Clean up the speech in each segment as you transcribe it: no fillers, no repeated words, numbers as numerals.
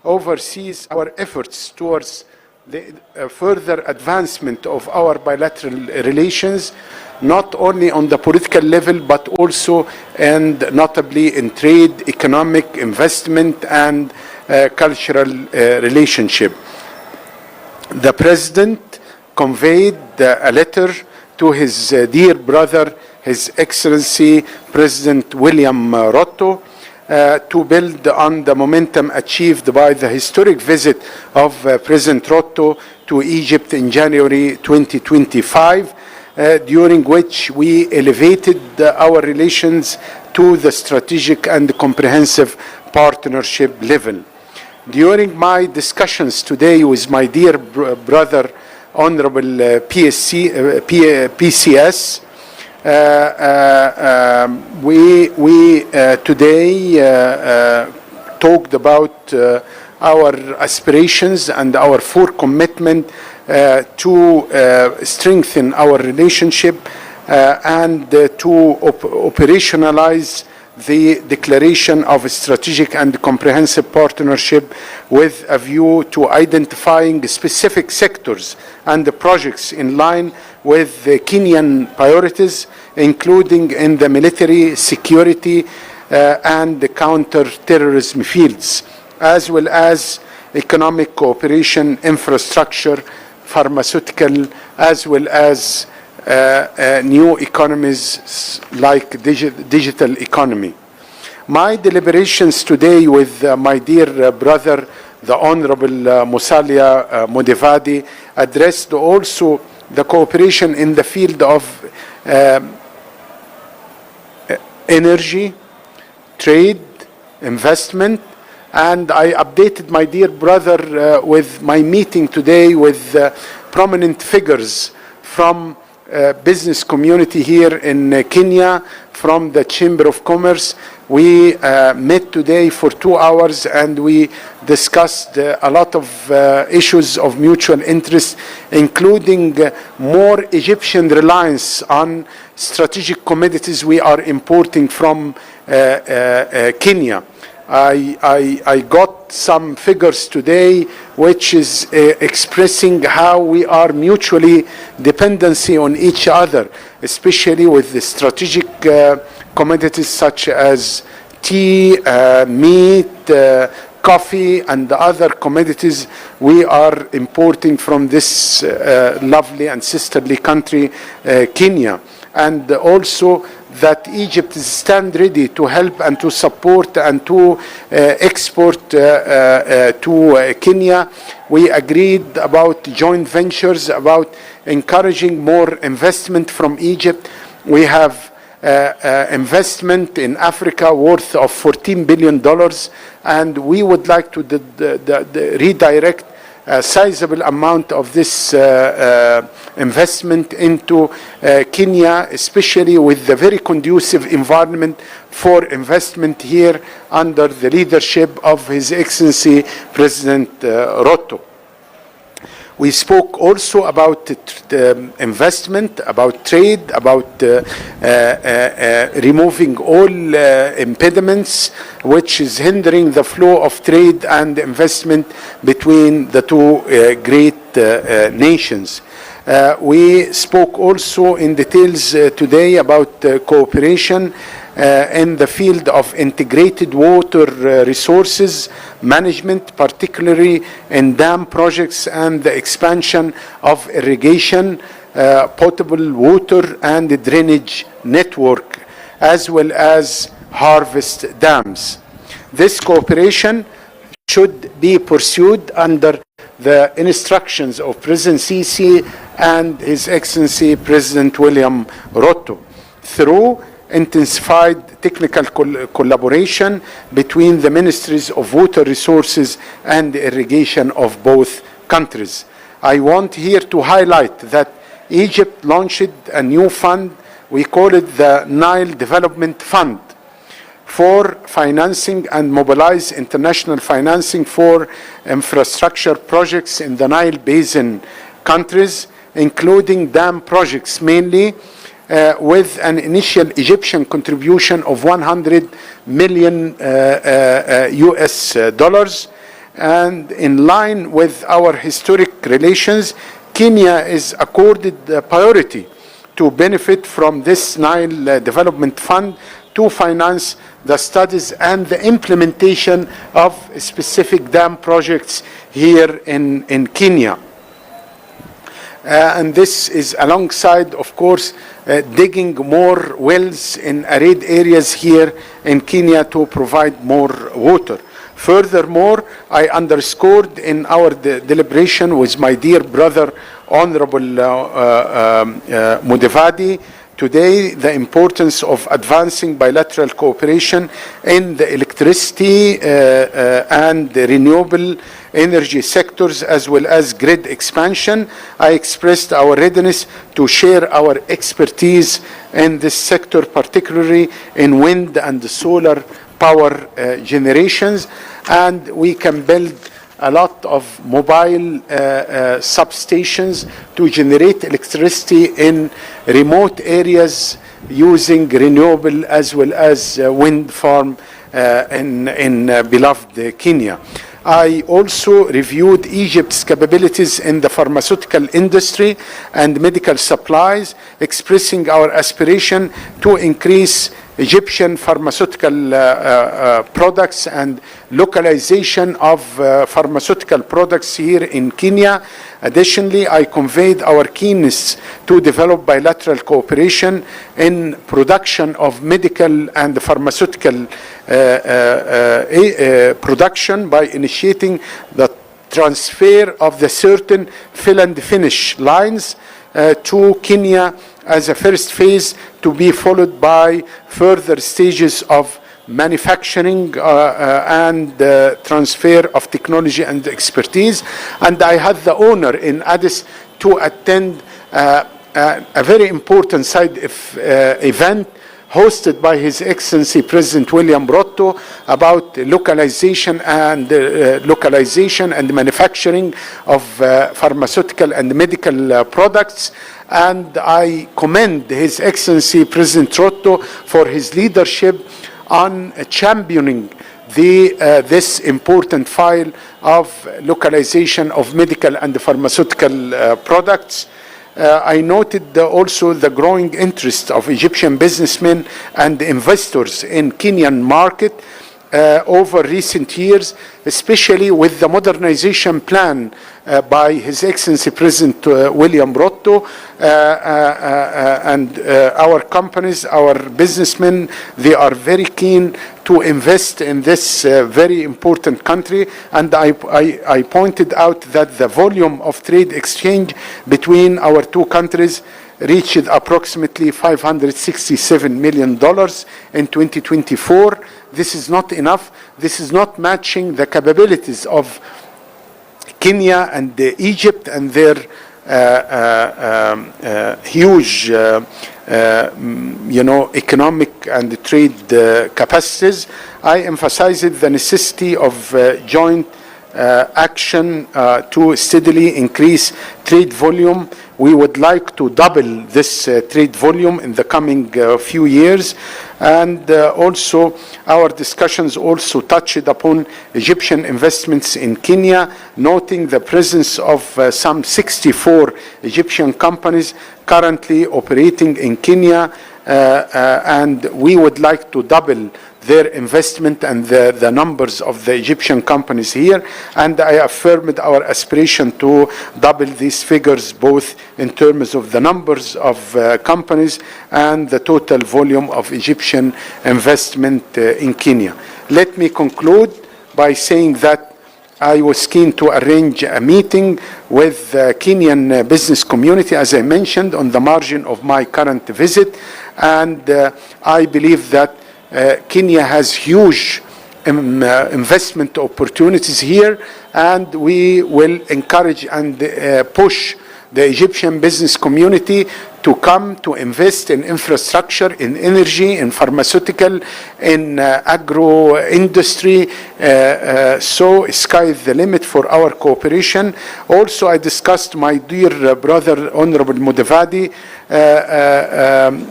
oversees our efforts towards the further advancement of our bilateral relations, not only on the political level, but also and notably in trade, economic, investment, and cultural relationship. The President conveyed a letter to his dear brother, His Excellency President William Ruto, to build on the momentum achieved by the historic visit of President Ruto to Egypt in January 2025, during which we elevated our relations to the strategic and comprehensive partnership level. During my discussions today with my dear brother, Honorable PCS, we today talked about our aspirations and our full commitment to strengthen our relationship and to operationalize the declaration of a strategic and comprehensive partnership with a view to identifying specific sectors and the projects in line with the Kenyan priorities, including in the military, security, and the counter-terrorism fields, as well as economic cooperation, infrastructure, pharmaceutical, as well as new economies like digital economy. My deliberations today with my dear brother, the Honorable Musalia Mudavadi, addressed also the cooperation in the field of energy, trade, investment, and I updated my dear brother with my meeting today with prominent figures from business community here in Kenya, from the Chamber of Commerce. We met today for 2 hours and we discussed a lot of issues of mutual interest, including more Egyptian reliance on strategic commodities we are importing from Kenya. I got some figures today which is expressing how we are mutually dependency on each other, especially with the strategic commodities such as tea, meat, coffee, and the other commodities we are importing from this lovely and sisterly country, Kenya. And also that Egypt stand ready to help and to support and to export to Kenya. We agreed about joint ventures, about encouraging more investment from Egypt. We have investment in Africa worth of $14 billion, and we would like to redirect a sizable amount of this investment into Kenya, especially with the very conducive environment for investment here under the leadership of His Excellency President Ruto. We spoke also about investment, about trade, about removing all impediments which is hindering the flow of trade and investment between the two great nations. We spoke also in details today about cooperation in the field of integrated water resources management, particularly in dam projects and the expansion of irrigation, potable water and drainage network, as well as harvest dams. This cooperation should be pursued under the instructions of President Sisi and His Excellency President William Ruto through intensified technical collaboration between the ministries of water resources and irrigation of both countries. I want here to highlight that Egypt launched a new fund. We call it the Nile Development Fund, for financing and mobilize international financing for infrastructure projects in the Nile Basin countries, including dam projects mainly, with an initial Egyptian contribution of $100 million US dollars, And in line with our historic relations, Kenya is accorded priority to benefit from this Nile Development Fund to finance the studies and the implementation of specific dam projects here in Kenya. And this is alongside, of course, digging more wells in arid areas here in Kenya to provide more water. Furthermore, I underscored in our deliberation with my dear brother, Honorable Mudavadi, today the importance of advancing bilateral cooperation in the electricity and the renewable energy sectors, as well as grid expansion. I expressed our readiness to share our expertise in this sector, particularly in wind and solar power generations, and we can build a lot of mobile substations to generate electricity in remote areas using renewable as well as wind farm in beloved Kenya. I also reviewed Egypt's capabilities in the pharmaceutical industry and medical supplies, expressing our aspiration to increase Egyptian pharmaceutical products and localization of pharmaceutical products here in Kenya. Additionally, I conveyed our keenness to develop bilateral cooperation in production of medical and pharmaceutical production by initiating the transfer of the certain fill and finish lines to Kenya as a first phase, to be followed by further stages of manufacturing and transfer of technology and expertise. And I had the honor in Addis to attend a very important side event hosted by His Excellency President William Ruto about localization and manufacturing of pharmaceutical and medical products. And I commend His Excellency President Ruto for his leadership on championing this important file of localization of medical and pharmaceutical products. I noted also the growing interest of Egyptian businessmen and investors in Kenyan market over recent years, especially with the modernization plan by His Excellency President William Ruto, and our companies, our businessmen, they are very keen to invest in this very important country. And I pointed out that the volume of trade exchange between our two countries reached approximately $567 million in 2024. This is not enough. This is not matching the capabilities of Kenya and Egypt and their huge, economic and trade capacities. I emphasized the necessity of joint action to steadily increase trade volume. We would like to double this trade volume in the coming few years. And also our discussions also touched upon Egyptian investments in Kenya, noting the presence of some 64 Egyptian companies currently operating in Kenya, and we would like to double their investment and the numbers of the Egyptian companies here. And I affirmed our aspiration to double these figures, both in terms of the numbers of companies and the total volume of Egyptian investment in Kenya. Let me conclude by saying that I was keen to arrange a meeting with the Kenyan business community, as I mentioned, on the margin of my current visit. And I believe that Kenya has huge investment opportunities here, and we will encourage and push the Egyptian business community to come to invest in infrastructure, in energy, in pharmaceutical, in agro industry. So sky is the limit for our cooperation. Also, I discussed my dear brother, Honorable Mudavadi,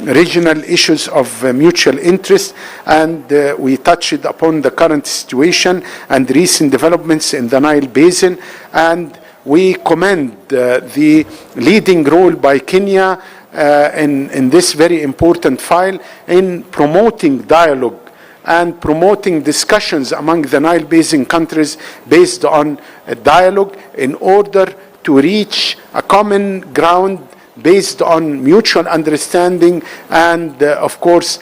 regional issues of mutual interest, and we touched upon the current situation and recent developments in the Nile Basin, and we commend the leading role by Kenya in this very important file in promoting dialogue and promoting discussions among the Nile Basin countries based on a dialogue in order to reach a common ground based on mutual understanding and, of course,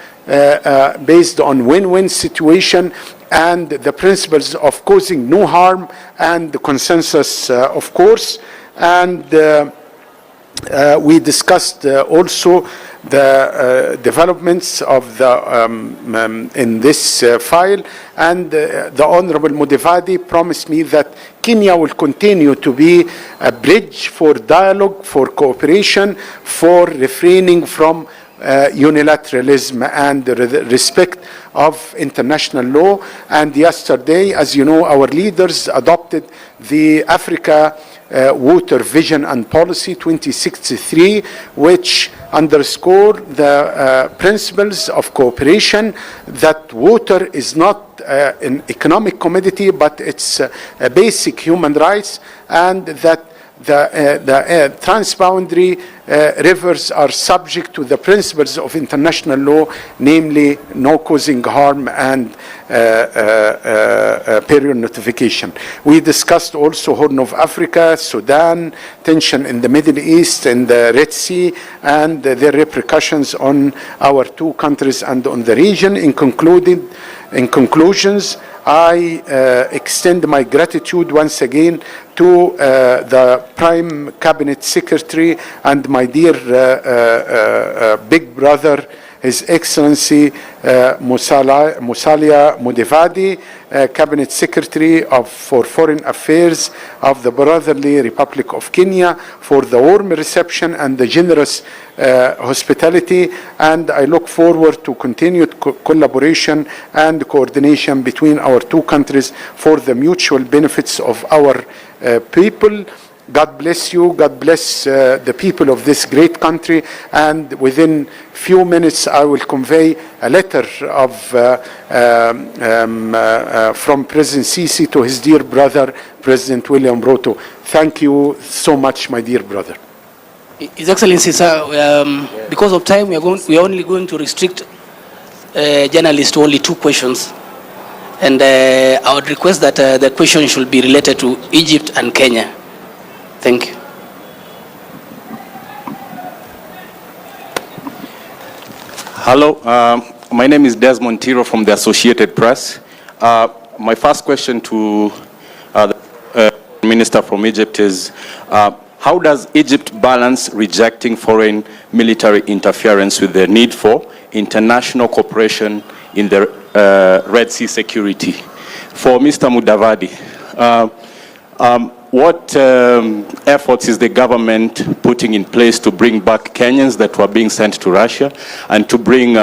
based on win-win situation and the principles of causing no harm and the consensus, of course. And we discussed also the developments of the in this file, and the Honorable Mudavadi promised me that Kenya will continue to be a bridge for dialogue, for cooperation, for refraining from unilateralism and respect of international law. And yesterday, as you know, our leaders adopted the Africa Water Vision and Policy 2063, which underscore the principles of cooperation, that water is not an economic commodity, but it's a basic human rights, and that the transboundary rivers are subject to the principles of international law, namely no causing harm and period notification. We discussed also Horn of Africa, Sudan, tension in the Middle East and the Red Sea, and their repercussions on our two countries and on the region. In conclusions, I extend my gratitude once again to the Prime Cabinet Secretary and my dear big brother, His Excellency Musalia Mudavadi, Cabinet Secretary for Foreign Affairs of the Brotherly Republic of Kenya, for the warm reception and the generous hospitality, and I look forward to continued collaboration and coordination between our two countries for the mutual benefits of our people. God bless you. God bless the people of this great country. And within few minutes, I will convey a letter of from President Sisi to his dear brother, President William Ruto. Thank you so much, my dear brother. His Excellency, sir, because of time, we are only going to restrict journalists to only 2 questions. And I would request that the question should be related to Egypt and Kenya. Thank you. Hello, my name is Desmond Tiro from the Associated Press. My first question to the Minister from Egypt is, how does Egypt balance rejecting foreign military interference with the need for international cooperation in the Red Sea security? For Mr. Mudavadi, what efforts is the government putting in place to bring back Kenyans that were being sent to Russia, and to bring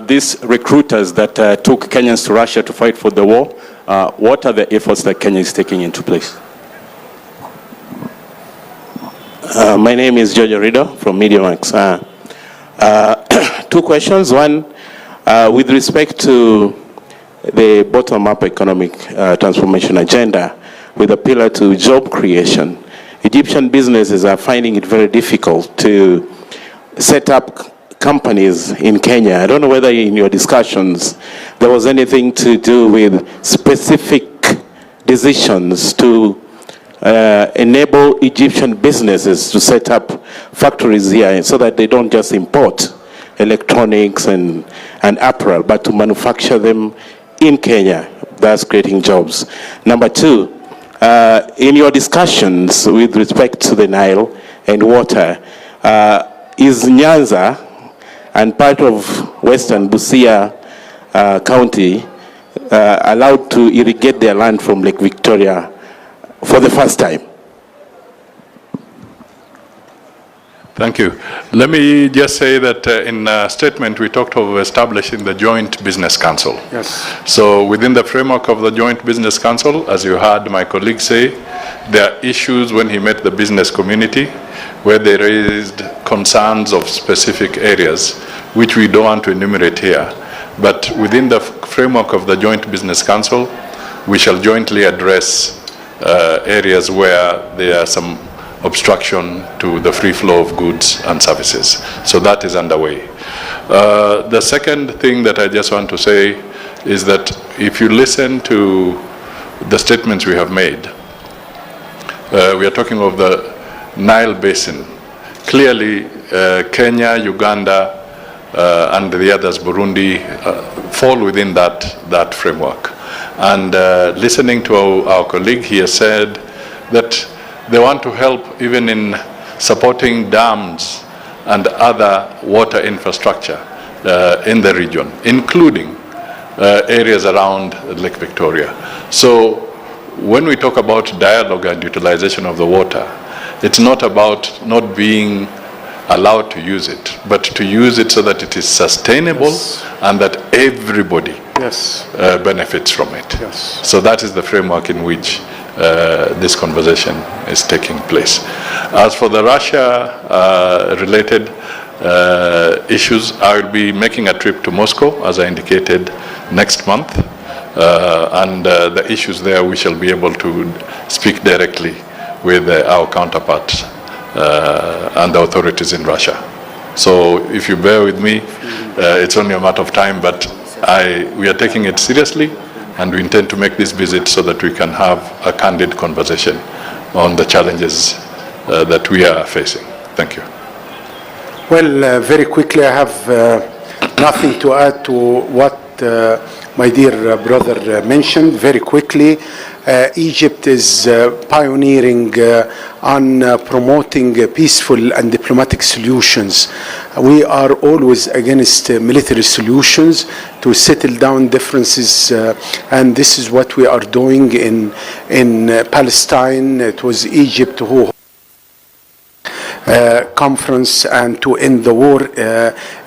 these recruiters that took Kenyans to Russia to fight for the war? What are the efforts that Kenya is taking into place? My name is George Rido from MediaMax. 2 questions. One, with respect to the bottom-up economic transformation agenda, with a pillar to job creation, Egyptian businesses are finding it very difficult to set up companies in Kenya. I don't know whether in your discussions there was anything to do with specific decisions to enable Egyptian businesses to set up factories here so that they don't just import electronics and apparel, but to manufacture them in Kenya, thus creating jobs. Number 2, in your discussions with respect to the Nile and water, is Nyanza and part of Western Busia County allowed to irrigate their land from Lake Victoria for the first time? Thank you. Let me just say that in a statement we talked of establishing the Joint Business Council. Yes. So within the framework of the Joint Business Council, as you heard my colleague say, there are issues when he met the business community where they raised concerns of specific areas, which we don't want to enumerate here. But within the framework of the Joint Business Council, we shall jointly address areas where there are some obstruction to the free flow of goods and services. So that is underway. The second thing that I just want to say is that if you listen to the statements we have made, we are talking of the Nile Basin. Clearly, Kenya, Uganda, and the others, Burundi, fall within that framework. And listening to our colleague, he has said that they want to help even in supporting dams and other water infrastructure in the region, including areas around Lake Victoria. So when we talk about dialogue and utilization of the water, it's not about not being allowed to use it, but to use it so that it is sustainable, yes, and that everybody, yes, benefits from it. Yes. So that is the framework in which this conversation is taking place. As for the Russia-related issues, I will be making a trip to Moscow, as I indicated, next month. And the issues there, we shall be able to speak directly with our counterparts and the authorities in Russia. So if you bear with me, it's only a matter of time, but we are taking it seriously, and we intend to make this visit so that we can have a candid conversation on the challenges that we are facing. Thank you. Well, very quickly, I have nothing to add to what my dear brother mentioned. Very quickly, Egypt is pioneering on promoting peaceful and diplomatic solutions. We are always against military solutions to settle down differences, and this is what we are doing in Palestine. It was Egypt who conference and to end the war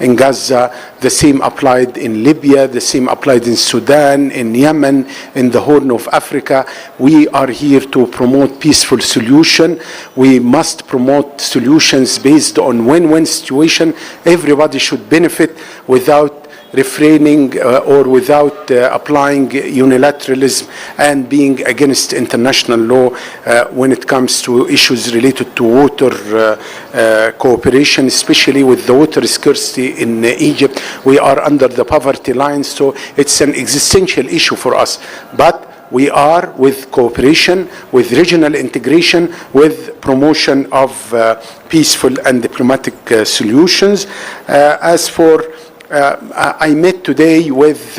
in Gaza. The same applied in Libya, the same applied in Sudan, in Yemen, in the Horn of Africa. We are here to promote peaceful solution. We must promote solutions based on win-win situation. Everybody should benefit without refraining or without applying unilateralism and being against international law when it comes to issues related to water cooperation, especially with the water scarcity in Egypt. We are under the poverty line, so it's an existential issue for us. But we are with cooperation, with regional integration, with promotion of peaceful and diplomatic solutions. As for I met today with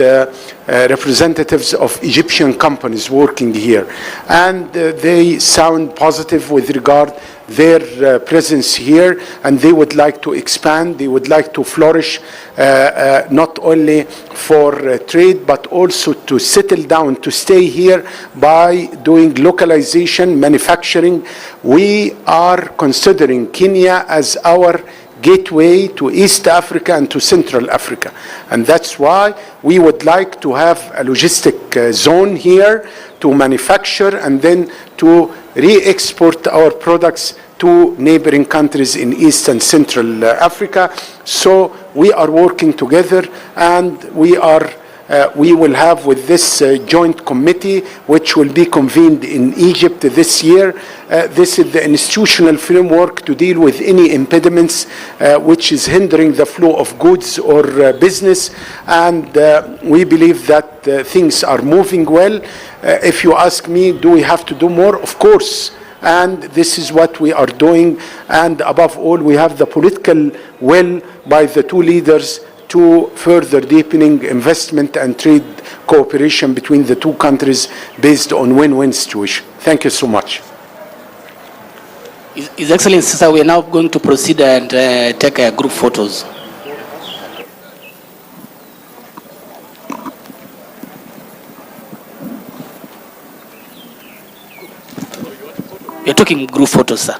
representatives of Egyptian companies working here, and they sound positive with regard their presence here, and they would like to expand, they would like to flourish, not only for trade, but also to settle down, to stay here by doing localization, manufacturing. We are considering Kenya as our gateway to East Africa and to Central Africa. And that's why we would like to have a logistic zone here to manufacture and then to re-export our products to neighboring countries in East and Central Africa. So we are working together, and we will have with this joint committee, which will be convened in Egypt this year. This is the institutional framework to deal with any impediments which is hindering the flow of goods or business. And we believe that things are moving well. If you ask me, do we have to do more? Of course. And this is what we are doing. And above all, we have the political will by the two leaders to further deepening investment and trade cooperation between the two countries based on win-win situation. Thank you so much. His Excellency, sir, we are now going to proceed and take group photos. We are taking group photos, sir.